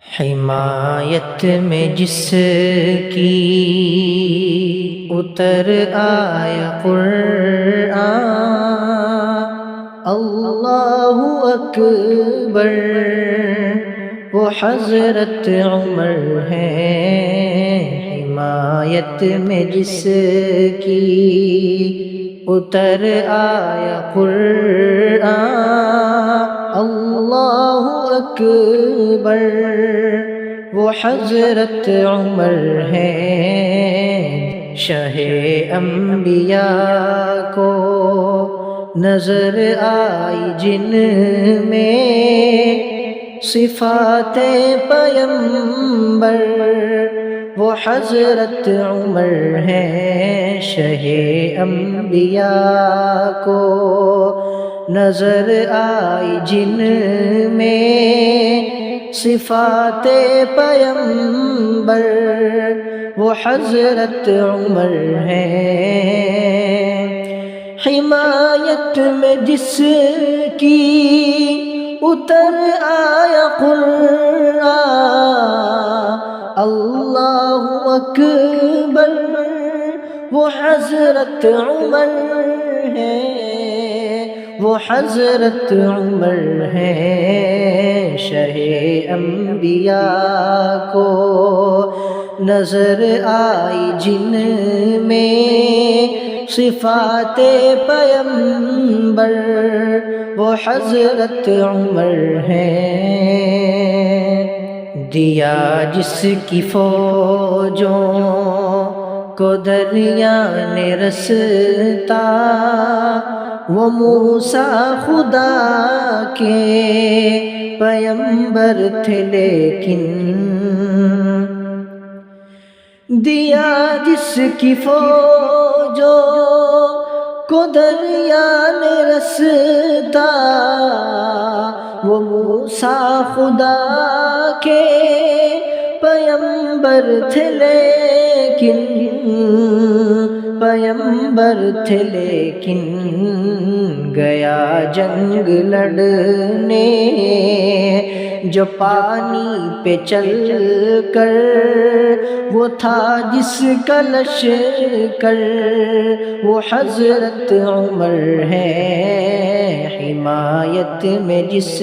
حمایت میں جس کی اتر آیا قرآن، اللہ اکبر، وہ حضرت عمر ہیں۔ حمایت میں جس کی اتر آیا قرآن، اللہ اکبر، وہ حضرت عمر ہیں۔ شاہ انبیاء کو نظر آئی جن میں صفات پیمبر، وہ حضرت عمر ہیں۔ شاہ انبیاء کو نظر آئی جن میں صفات پیمبر، وہ حضرت عمر ہیں۔ حمایت میں جس کی اتر آیا قرآن، اللہ اکبر، وہ حضرت عمر ہیں، وہ حضرت عمر ہیں۔ شاہ انبیاء کو نظر آئی جن میں صفات پیمبر، وہ حضرت عمر ہیں۔ دیا جس کی فوجوں کو دریا نے رستا، وہ موسیٰ خدا کے پیمبر تھے، لیکن دیا جس کی فوجوں کو دریا نے رستا، وہ موسیٰ خدا کے پیمبر تھے، لیکن پیمبر تھے، لیکن گیا جنگ لڑنے جو پانی پہ چل کر، وہ تھا جس کا لشکر، وہ حضرت عمر ہیں۔ حمایت میں جس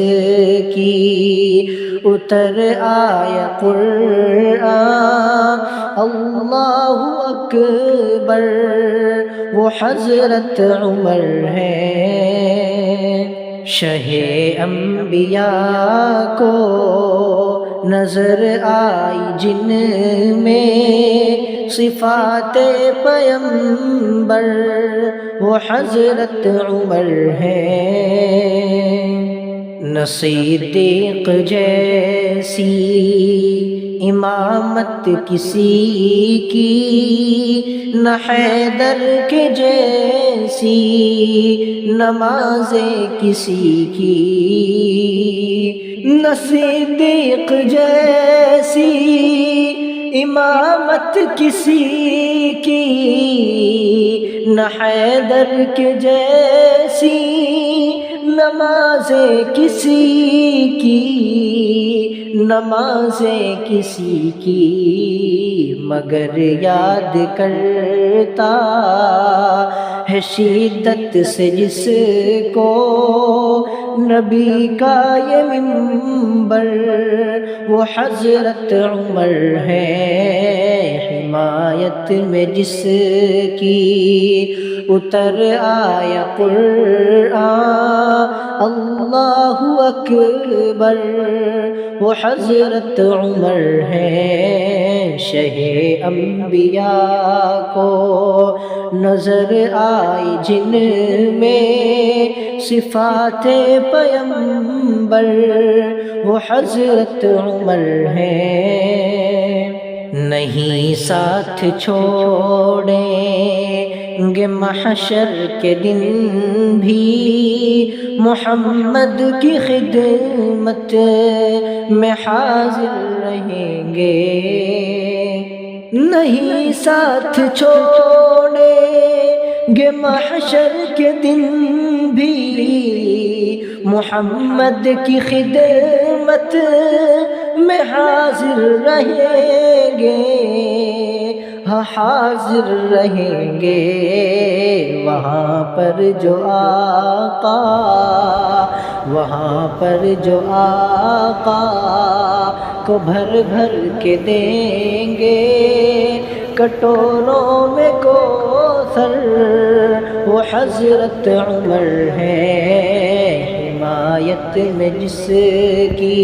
کی اتر آیا قرآن، اللہ اکبر، وہ حضرت عمر ہیں۔ شاہ انبیاء کو نظر آئی جن میں صفات پیمبر، وہ حضرت عمر ہیں۔ نہ صدیق جیسی امامت کسی کی، نہ حیدر کے جیسی نمازیں کسی کی، نہ صدیق جیسی امامت کسی کی، نہ حیدر کے جیسی نمازیں کسی کی، نمازیں کسی کی، مگر یاد کرتا ہے شدت سے جس کو نبی کا یہ منبر، وہ حضرت عمر ہیں۔ حمایت میں جس کی اتر آیا قرآن، اللہ اکبر، وہ حضرت عمر ہیں۔ شاہ انبیاء کو نظر آئی جن میں صفات پیمبر، وہ حضرت عمر ہیں۔ نہیں ساتھ چھوڑیں گے محشر کے دن بھی، محمد کی خدمت میں حاضر رہیں گے۔ نہیں ساتھ چھوڑیں گے محشر کے دن بھی، محمد کی خدمت میں حاضر رہیں گے، ہاں حاضر رہیں گے وہاں پر جو آقا، وہاں پر جو آقا کو بھر بھر کے دیں گے کٹوروں میں کوثر، وہ حضرت عمر ہیں حمایت میں جس کی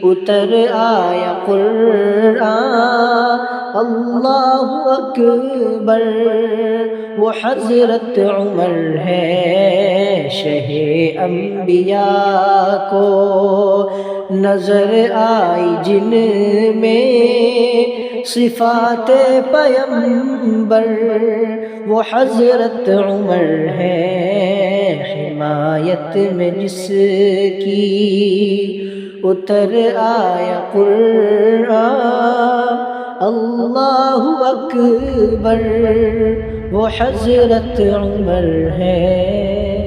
اتر آیا قرآن، اللہ اکبر، وہ حضرت عمر ہے شہ انبیاء کو نظر آئی جن میں صفات پیمبر، وہ حضرت عمر ہے حمایت میں جس کی اتر آیا قرآن، اللہ اکبر، وہ حضرت عمر ہے۔